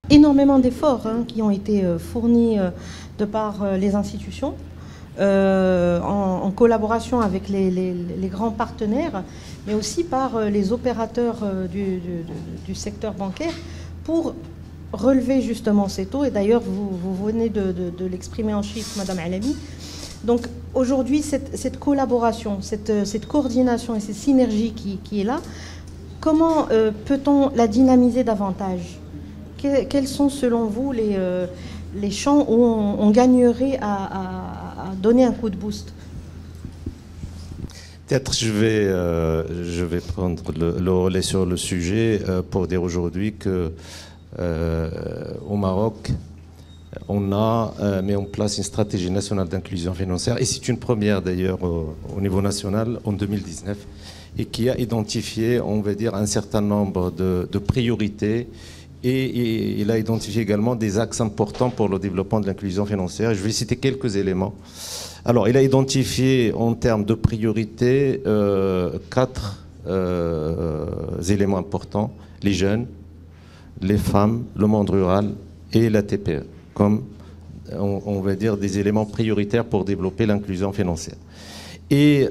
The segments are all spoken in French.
énormément d'efforts qui ont été fournis de par les institutions, en collaboration avec les grands partenaires, mais aussi par les opérateurs du secteur bancaire pour relever justement ces taux. Et d'ailleurs, vous venez de l'exprimer en chiffres, Madame Alami. Donc aujourd'hui, cette collaboration, cette coordination et cette synergie qui est là, comment peut-on la dynamiser davantage? Quels sont selon vous les champs où on gagnerait à donner un coup de boost? Peut-être je vais prendre le relais sur le sujet pour dire aujourd'hui que au Maroc, on a mis en place une stratégie nationale d'inclusion financière, et c'est une première d'ailleurs au niveau national en 2019, et qui a identifié, on va dire, un certain nombre de priorités, et il a identifié également des axes importants pour le développement de l'inclusion financière. Je vais citer quelques éléments. Alors, il a identifié en termes de priorités 4 éléments importants: les jeunes, les femmes, le monde rural et la TPE, comme on va dire des éléments prioritaires pour développer l'inclusion financière. Et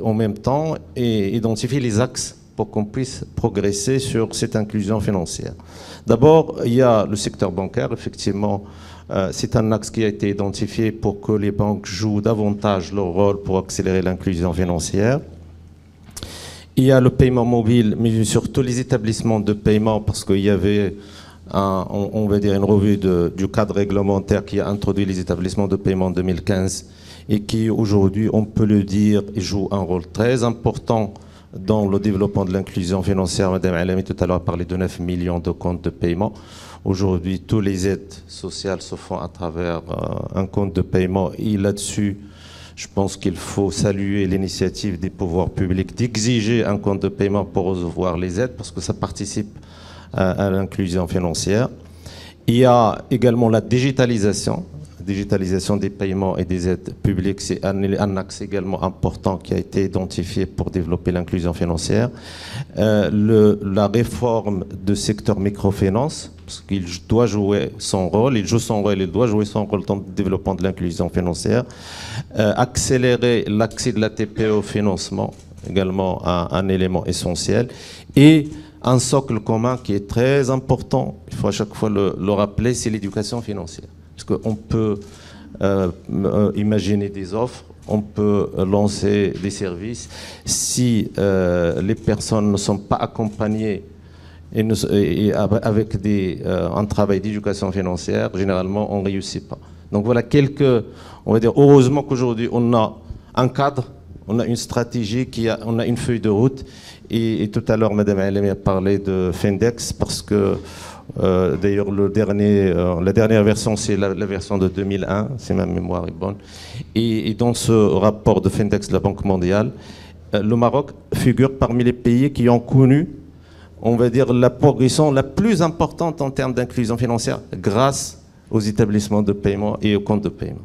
en même temps, identifier les axes pour qu'on puisse progresser sur cette inclusion financière. D'abord, il y a le secteur bancaire. Effectivement, c'est un axe qui a été identifié pour que les banques jouent davantage leur rôle pour accélérer l'inclusion financière. Il y a le paiement mobile, mais surtout les établissements de paiement, parce qu'il y avait on va dire une revue du cadre réglementaire qui a introduit les établissements de paiement en 2015 et qui aujourd'hui, on peut le dire, joue un rôle très important dans le développement de l'inclusion financière. Madame Alami tout à l'heure a parlé de 9 millions de comptes de paiement. Aujourd'hui, toutes les aides sociales se font à travers un compte de paiement, et là-dessus, je pense qu'il faut saluer l'initiative des pouvoirs publics d'exiger un compte de paiement pour recevoir les aides, parce que ça participe à l'inclusion financière. Il y a également la digitalisation des paiements et des aides publiques. C'est un axe également important qui a été identifié pour développer l'inclusion financière. La réforme du secteur microfinance, parce qu'il doit jouer son rôle, il doit jouer son rôle dans le développement de l'inclusion financière. Accélérer l'accès de la TPE au financement, également un élément essentiel. Et un socle commun qui est très important, il faut à chaque fois le rappeler, c'est l'éducation financière. Parce qu'on peut imaginer des offres, on peut lancer des services. Si les personnes ne sont pas accompagnées avec un travail d'éducation financière, généralement, on ne réussit pas. Donc voilà on va dire, heureusement qu'aujourd'hui, on a un cadre, on a une stratégie, on a une feuille de route. Et tout à l'heure, Mme Alami a parlé de Findex, parce que d'ailleurs, la dernière version, c'est la version de 2001, si ma mémoire est bonne. Et dans ce rapport de Findex de la Banque mondiale, le Maroc figure parmi les pays qui ont connu, on va dire, la progression la plus importante en termes d'inclusion financière grâce aux établissements de paiement et aux comptes de paiement.